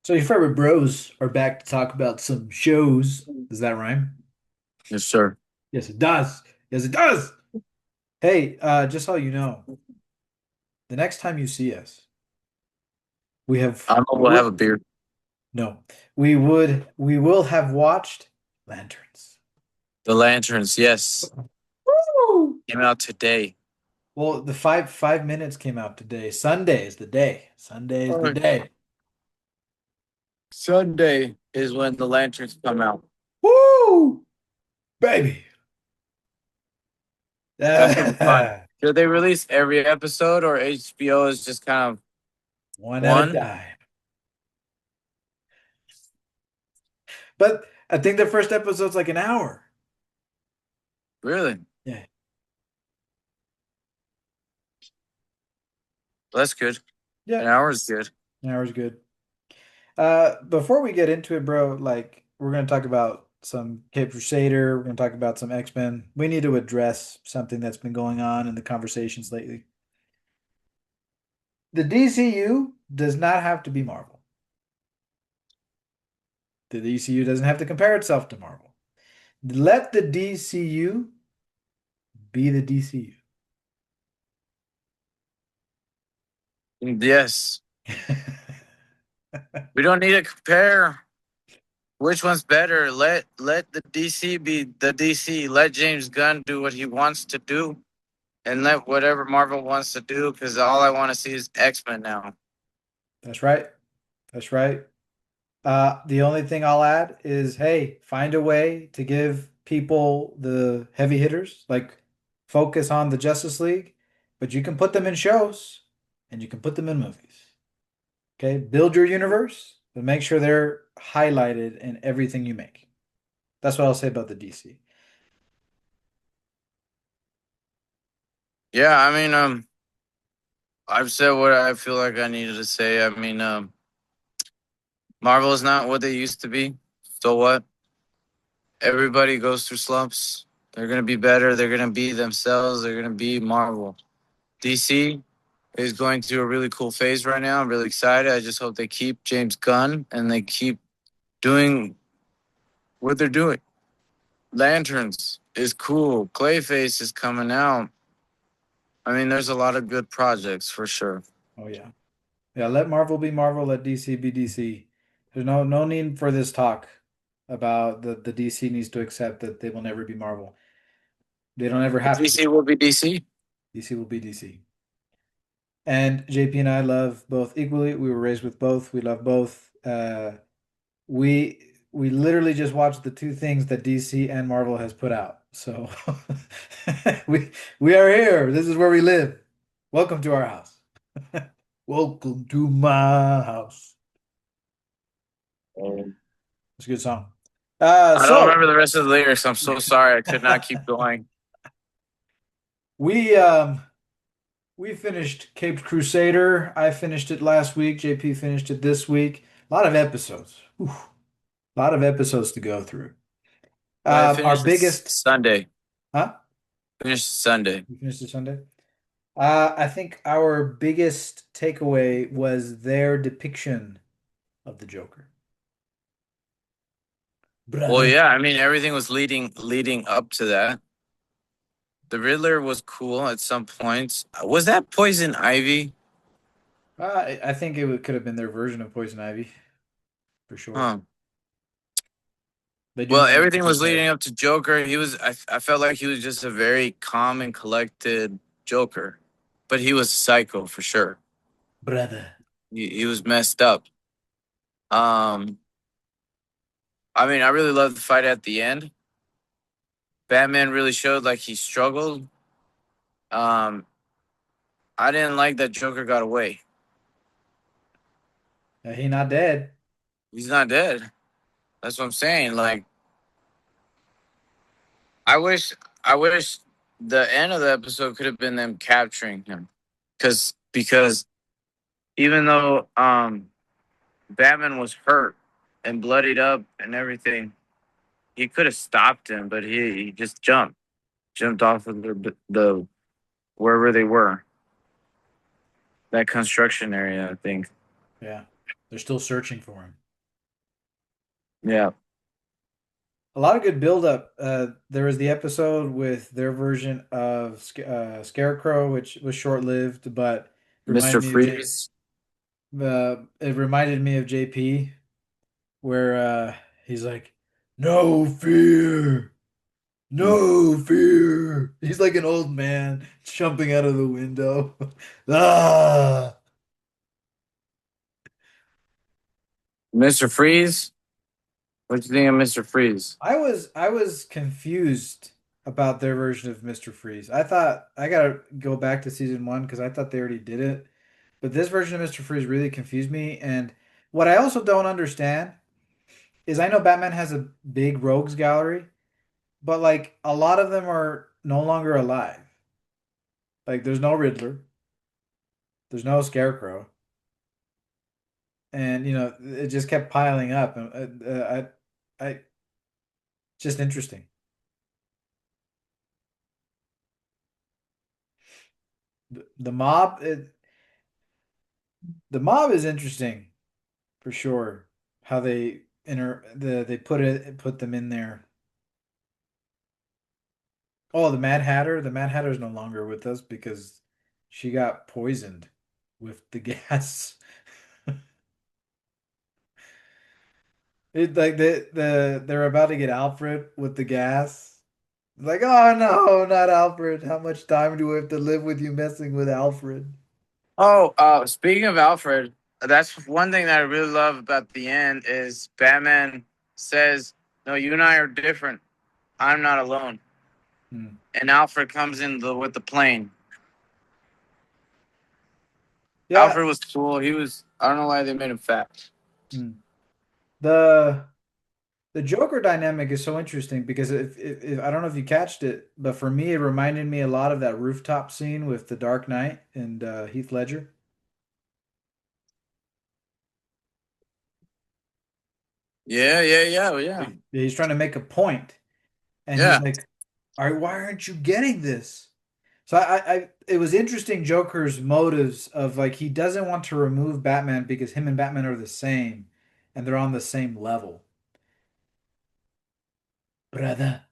So your favorite bros are back to talk about some shows. Does that rhyme? Yes, sir. Yes, it does. Yes, it does. Hey, just so you know, the next time you see us, we have I'm we gonna have will a beer. no, we will have watched Lanterns. The Lanterns, yes, Woo! came out today. Well, the five minutes came out today. Sunday is the day. Sunday is the Oh, day. Sunday is when the Lanterns come out. Woo! Baby. That's gonna be fun. Do they release every episode, or HBO is just kind of One at a one? time. But I think the first episode's like an hour. Really? Yeah. That's good. An Yeah. hour is good. An hour's good. Before we get into it, bro, like we're gonna talk about some Caped Crusader, we're gonna talk about some X-Men. We need to address something that's been going on in the conversations lately. The DCU does not have to be Marvel. The DCU doesn't have to compare itself to Marvel. Let the DCU be the DCU. Yes, we don't need to compare which one's better. Let the DC be the DC. Let James Gunn do what he wants to do, and let whatever Marvel wants to do. Because all I want to see is X-Men now. That's right. That's right. The only thing I'll add is, hey, find a way to give people the heavy hitters, like focus on the Justice League, but you can put them in shows and you can put them in movies. Okay? Build your universe, but make sure they're highlighted in everything you make. That's what I'll say about the DC. Yeah, I mean, I've said what I feel like I needed to say. I mean, Marvel is not what they used to be. So what? Everybody goes through slumps. They're gonna be better. They're gonna be themselves. They're gonna be Marvel. DC is going through a really cool phase right now. I'm really excited. I just hope they keep James Gunn and they keep doing what they're doing. Lanterns is cool. Clayface is coming out. I mean, there's a lot of good projects for sure. Oh yeah. Yeah, let Marvel be Marvel, let DC be DC. There's no need for this talk about the DC needs to accept that they will never be Marvel. They don't ever have to be. DC will be DC. DC will be DC. And JP and I love both equally. We were raised with both. We love both. We literally just watched the two things that DC and Marvel has put out. So we we are here. This is where we live. Welcome to our house. Welcome to my house. It's a good song. I don't remember the rest of the lyrics. I'm so sorry. I could not keep going. we we finished Caped Crusader. I finished it last week. JP finished it this week. A lot of episodes. Whew. A lot of episodes to go through. Well, I Our finished this biggest, Sunday. huh? Finished Sunday. You finished it Sunday? I think our biggest takeaway was their depiction of the Joker. Well, Brother. yeah. I mean, everything was leading up to that. The Riddler was cool at some points. Was that Poison Ivy? I think could have been their version of Poison Ivy, for sure. Huh. They do Well, manage to everything get was there. leading up to Joker. He was. I felt like he was just a very calm and collected Joker, but he was psycho for sure. Brother. He was messed up. Um, I mean, I really loved the fight at the end. Batman really showed like he struggled. Um, I didn't like that Joker got away. He not dead. He's not dead. That's what I'm saying. Like, I wish, I wish the end of the episode could have been them capturing him, because even though Batman was hurt and bloodied up and everything, he could have stopped him, but he just jumped off of the wherever they were, that construction area, I think. Yeah. They're still searching for him. Yeah. A lot of good build-up. There was the episode with their version of Scarecrow, which was short-lived, but Mr. reminded me of J. Freeze. It reminded me of JP, where he's like, "No fear, no fear." He's like an old man jumping out of the window. Ah. Mr. Freeze. What do you think of Mr. Freeze? I was confused about their version of Mr. Freeze. I thought I gotta go back to season one because I thought they already did it. But this version of Mr. Freeze really confused me. And what I also don't understand is I know Batman has a big rogues gallery, but like a lot of them are no longer alive. Like there's no Riddler, there's no Scarecrow, and it just kept piling up. And I just interesting. The mob, the mob is interesting for sure. How they put them in there. Oh, the Mad Hatter. The Mad Hatter is no longer with us because she got poisoned with the gas. Like they're about to get Alfred with the gas. Like, oh no, not Alfred. How much time do we have to live with you messing with Alfred? Oh, speaking of Alfred, that's one thing that I really love about the end is Batman says, "No, you and I are different. I'm not alone." Hmm. And Alfred comes in with the plane. Yeah. Alfred was cool. He was. I don't know why they made him fat. Hmm. The the Joker dynamic is so interesting because if I don't know if you catched it, but for me it reminded me a lot of that rooftop scene with the Dark Knight and Heath Ledger. Yeah, yeah, yeah, yeah, He's trying to make a point, and he's yeah. like, "All right, why aren't you getting this?" So it was interesting Joker's motives of like he doesn't want to remove Batman because him and Batman are the same, and they're on the same level, brother.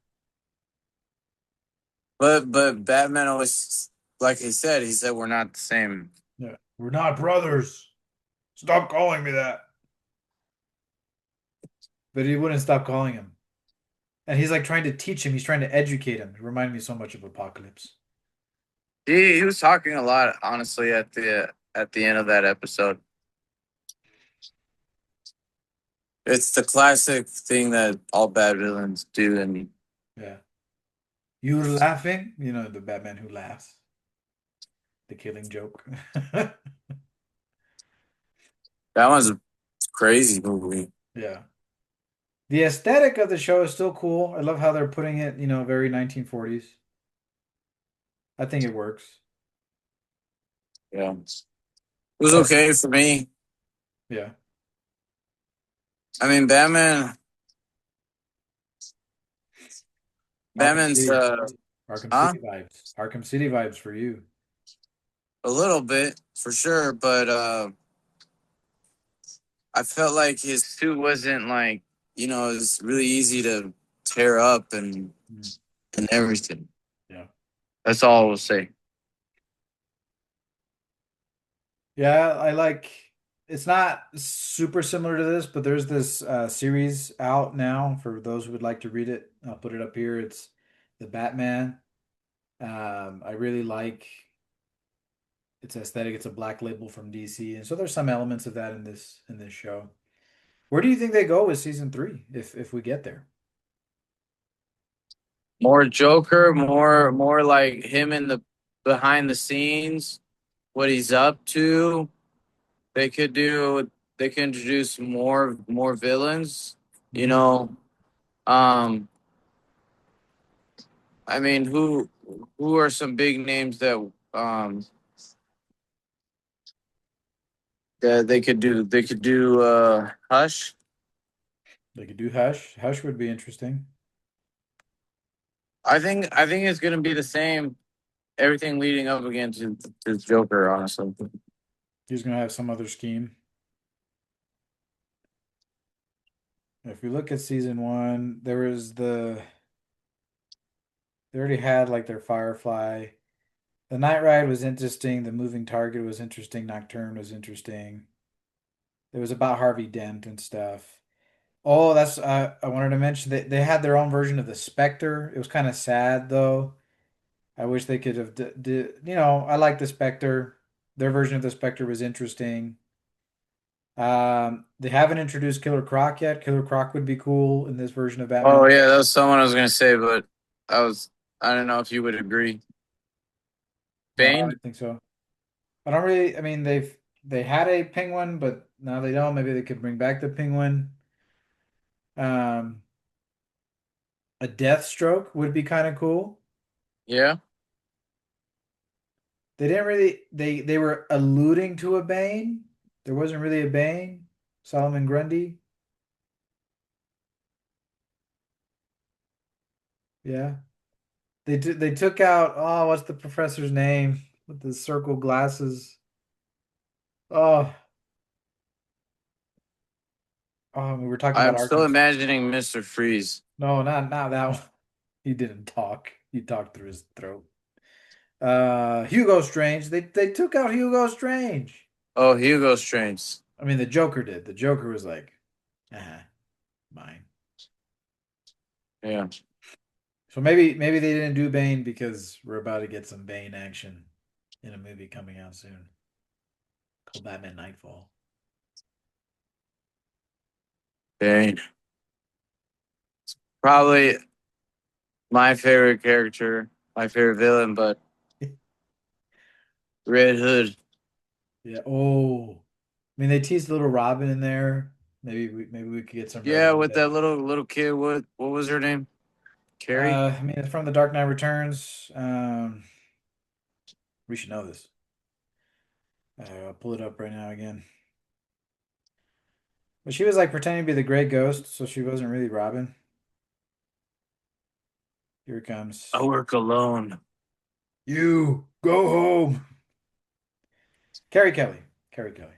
But Batman always, like he said we're not the same. Yeah, we're not brothers. Stop calling me that. But he wouldn't stop calling him. And he's like trying to teach him, he's trying to educate him. It reminded me so much of Apocalypse. He was talking a lot, honestly, at the end of that episode. It's the classic thing that all bad villains do, and Yeah. You're laughing? You know, the Batman who laughs. The killing joke. that was a crazy movie. Yeah. The aesthetic of the show is still cool. I love how they're putting it, very 1940s. I think it works. Yeah, it was Plus, okay for me. yeah. I mean, Arkham Batman's City. Arkham huh? City vibes. Arkham City vibes for you. A little bit for sure, but I felt like his suit wasn't like it was really easy to tear up Mm, and everything. yeah. That's all I will say. Yeah, I like it's not super similar to this, but there's this series out now for those who would like to read it. I'll put it up here. It's the Batman. I really like its aesthetic. It's a black label from DC, and so there's some elements of that in this show. Where do you think they go with season three, if we get there? More Joker, more like him in the behind the scenes, what he's up to. They could do. They could introduce more villains. You Mhm. know, um, I mean, who are some big names that they could do? They could do Hush. They could do Hush. Hush would be interesting. I think it's gonna be the same. Everything leading up again to Joker, honestly. He's gonna have some other scheme. If you look at season one, they already had like their Firefly. The Night Ride was interesting. The Moving Target was interesting. Nocturne was interesting. It was about Harvey Dent and stuff. Oh, that's I wanted to mention that they had their own version of the Spectre. It was kind of sad though. I wish they could have I like the Spectre. Their version of the Spectre was interesting. They haven't introduced Killer Croc yet. Killer Croc would be cool in this version of Oh Batman. yeah, that was someone I was gonna say, but I was I don't know if you would agree. No, I don't Bane? think so. I don't really. I mean, they had a penguin, but now they don't. Maybe they could bring back the penguin. Um, a Deathstroke would be kind of cool. Yeah. They didn't really. They were alluding to a Bane. There wasn't really a Bane. Solomon Grundy. Yeah. They took out. Oh, what's the professor's name with the circle glasses? Oh, we were talking about I'm still Arkham. imagining Mr. Freeze. No, not that one. He didn't talk. He talked through his throat. Hugo Strange. They took out Hugo Strange. Oh, Hugo Strange. I mean, the Joker did. The Joker was like, mine. Yeah. So maybe they didn't do Bane because we're about to get some Bane action in a movie coming out soon called Batman Nightfall. Bane. Probably my favorite character, my favorite villain, but Red Hood. Yeah. Oh, I mean, they teased little Robin in there. Maybe we could get some Red Yeah, Hood. with that little kid. What was her name? Carrie? I mean, it's from The Dark Knight Returns. We should know this. I'll pull it up right now again. But she was like pretending to be the Gray Ghost, so she wasn't really Robin. Here it I comes. work alone. You go home. Carrie Kelly. Carrie Kelly.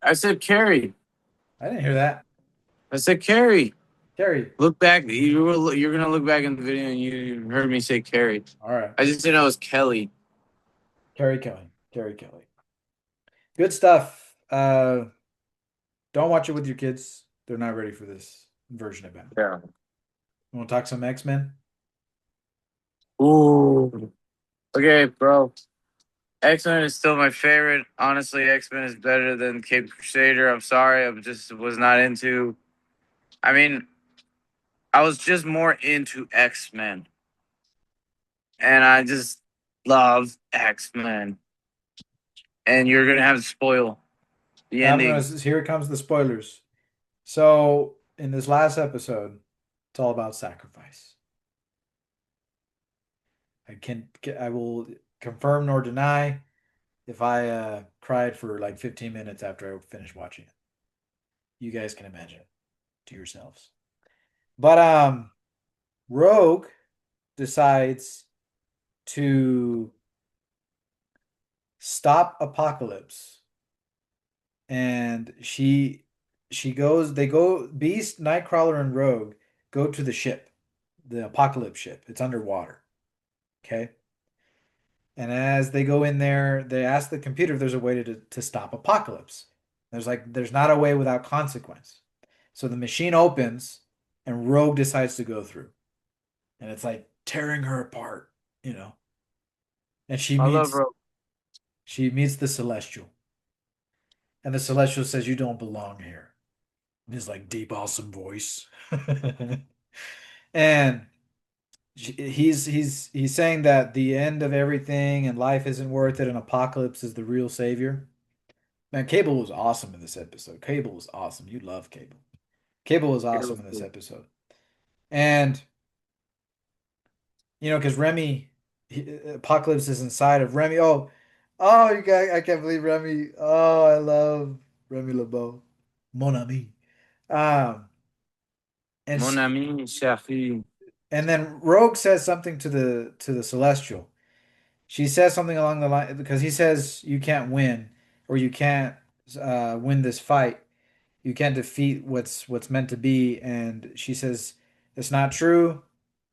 I said Carrie. I didn't hear that. I said Carrie. Carrie. Look back. You're gonna look back in the video and you heard me say Carrie. All right. I just didn't know it was Kelly. Carrie Kelly. Carrie Kelly. Good stuff. Don't watch it with your kids. They're not ready for this version of Batman. Yeah. Want to talk some X-Men? Ooh. Okay, bro. X Men is still my favorite. Honestly, X Men is better than Caped Crusader. I'm sorry, I just was not into. I mean, I was just more into X Men, and I just love X Men. And you're gonna have to spoil the ending. Here it comes the spoilers. So in this last episode, it's all about sacrifice. I will confirm nor deny if I cried for like 15 minutes after I finished watching it. You guys can imagine it to yourselves. But Rogue decides to stop Apocalypse and she goes they go Beast, Nightcrawler and Rogue go to the ship, the Apocalypse ship. It's underwater. Okay? And as they go in there, they ask the computer if there's a way to stop Apocalypse. There's not a way without consequence. So the machine opens and Rogue decides to go through. And it's like tearing her apart. And I love Rogue. she meets the Celestial. And the Celestial says, "You don't belong here." In his like deep, awesome voice. And he's saying that the end of everything and life isn't worth it and Apocalypse is the real savior. Man, Cable was awesome in this episode. Cable was awesome. You love Cable. Cable was awesome in this episode. And because Apocalypse is inside of Remy. Oh, you guys, I can't believe Remy. Oh, I love Remy LeBeau. Mon ami. Um, and Mon she, ami, chérie. and then Rogue says something to the Celestial. She says something along the line because he says you can't win or you can't win this fight. You can't defeat what's meant to be. And she says it's not true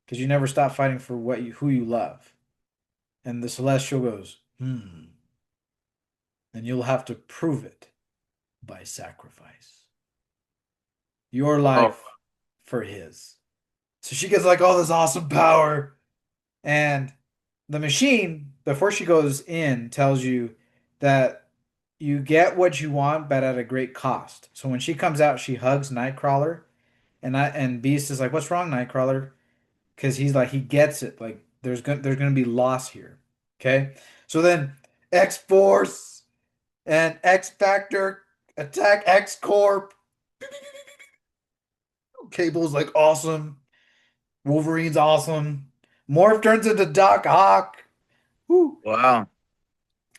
because you never stop fighting for who you love. And the Celestial goes, and you'll have to prove it by sacrifice. Your Oh, life for his. So she gets like all this awesome power. And the machine, before she goes in, tells you that you get what you want, but at a great cost. So when she comes out, she hugs Nightcrawler, and Beast is like, "What's wrong, Nightcrawler?" Because he's like, he gets it. Like there's gonna be loss here. Okay, so then X Force and X Factor attack X Corp. Cable's like awesome. Wolverine's awesome. Morph turns into Doc Ock. Woo. wow.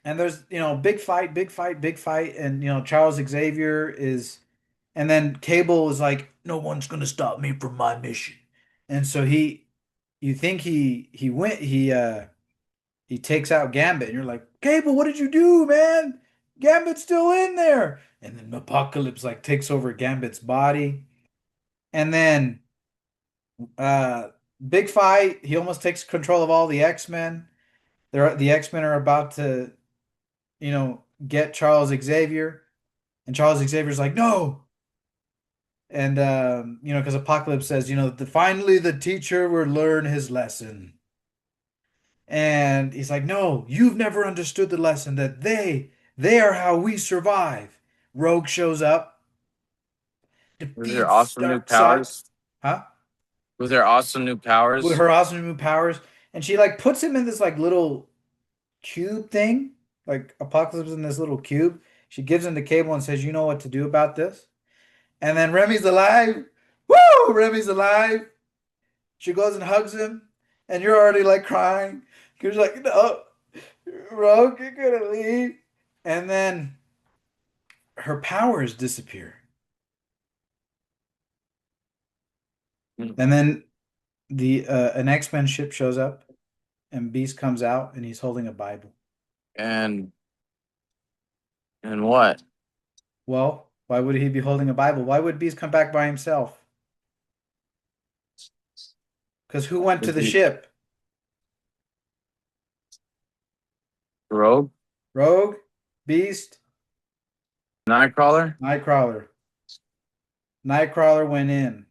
And there's, big fight, big fight, big fight. And, Charles Xavier is, and then Cable is like, no one's going to stop me from my mission. And so you think he takes out Gambit. And you're like, Cable, what did you do, man? Gambit's still in there. And then Apocalypse like takes over Gambit's body. And then, uh, big fight. He almost takes control of all the X-Men. The X-Men are about to, get Charles Xavier, and Charles Xavier's like, no. And because Apocalypse says, finally the teacher will learn his lesson. And he's like, no, you've never understood the lesson that they are how we survive. Rogue shows up, With their defeats awesome new Darkseid, powers. huh? With their awesome new With powers. her awesome new powers, and she like puts him in this like little cube thing, like Apocalypse in this little cube. She gives him the Cable and says, "You know what to do about this." And then Remy's alive. Woo! Remy's alive. She goes and hugs him, and you're already like crying. You're like, no, Rogue, you're gonna leave. And then her powers disappear. And then the an X-Men ship shows up, and Beast comes out, and he's holding a Bible. And and what? Well, why would he be holding a Bible? Why would Beast come back by himself? Because who went to Is the he ship? Rogue? Rogue, Beast, Nightcrawler? Nightcrawler. Nightcrawler went in.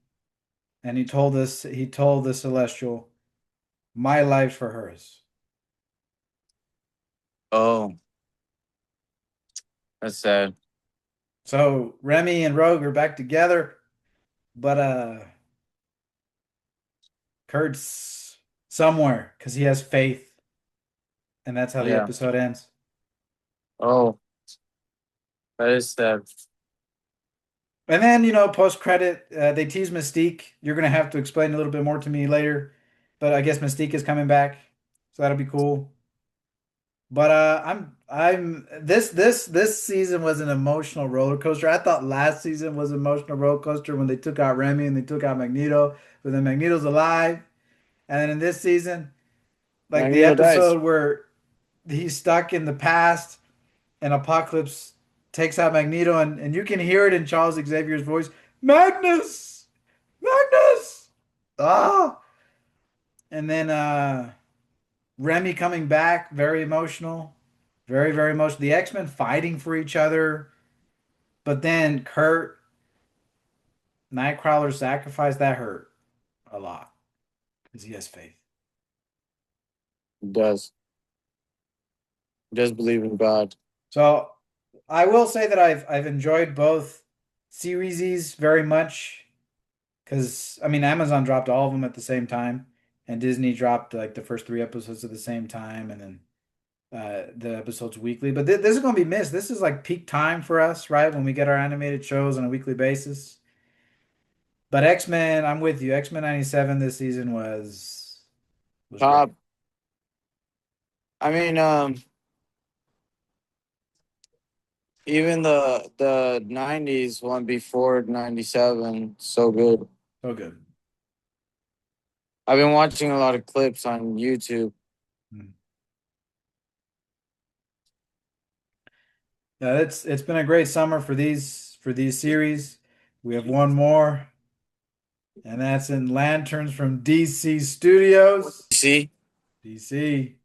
And he told the Celestial, my life for hers. Oh, that's sad. So Remy and Rogue are back together, but Kurt's somewhere because he has faith, and that's how the Yeah. episode ends. Oh, that is sad. And then, post credit, they tease Mystique. You're gonna have to explain a little bit more to me later, but I guess Mystique is coming back, so that'll be cool. But I'm this season was an emotional roller coaster. I thought last season was an emotional roller coaster when they took out Remy and they took out Magneto, but then Magneto's alive. And then in this season, like the Magneto dies. episode where he's stuck in the past and Apocalypse takes out Magneto, and you can hear it in Charles Xavier's voice, Magnus! Magnus! Ah! And then Remy coming back, very emotional. Very, very emotional. The X-Men fighting for each other, but then Kurt, Nightcrawler sacrifice, that hurt a lot because he has faith. He does. He does believe in God. So I will say that I've enjoyed both series very much because I mean Amazon dropped all of them at the same time, and Disney dropped like the first three episodes at the same time, and then the episodes weekly. But this is gonna be missed. This is like peak time for us, right? When we get our animated shows on a weekly basis. But X-Men, I'm with you. X-Men 97 this season was great. Top. I mean, even the '90s one before '97, so good. So good. I've been watching a lot of clips on YouTube. Mm. Yeah, it's been a great summer for for these series. We have one more, and that's in Lanterns from DC Studios. See, DC.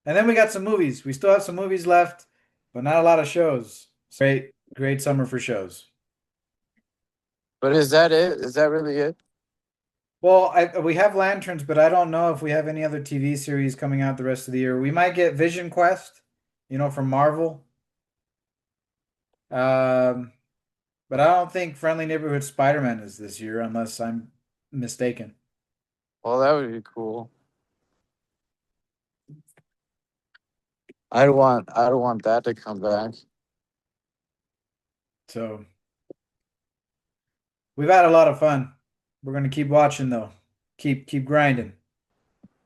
And then we got some movies. We still have some movies left, but not a lot of shows. Great, great summer for shows. but is that it? Is that really it? Well, we have Lanterns, but I don't know if we have any other TV series coming out the rest of the year. We might get Vision Quest, from Marvel. Um, but I don't think Friendly Neighborhood Spider-Man is this year, unless I'm mistaken. Well, that would be cool. I'd want that to come back. So we've had a lot of fun. We're gonna keep watching though. Keep grinding.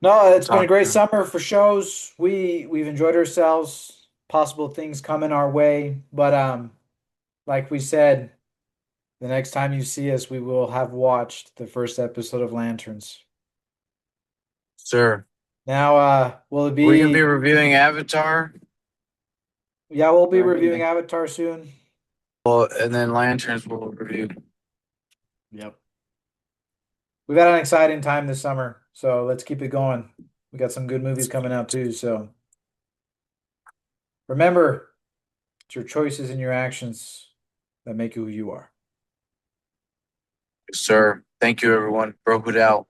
No, it's been a Talk. great summer for shows. We've enjoyed ourselves. Possible things coming our way, but like we said, the next time you see us, we will have watched the first episode of Lanterns. Sure. Now, will it We're gonna be be? reviewing Avatar. Yeah, we'll be reviewing Right. Avatar soon. Well, and then Lanterns will review. Yep. We've had an exciting time this summer, so let's keep it going. We got some good movies coming out too, so remember, it's your choices and your actions that make you who you are. Sir, thank you, everyone. Broke it out.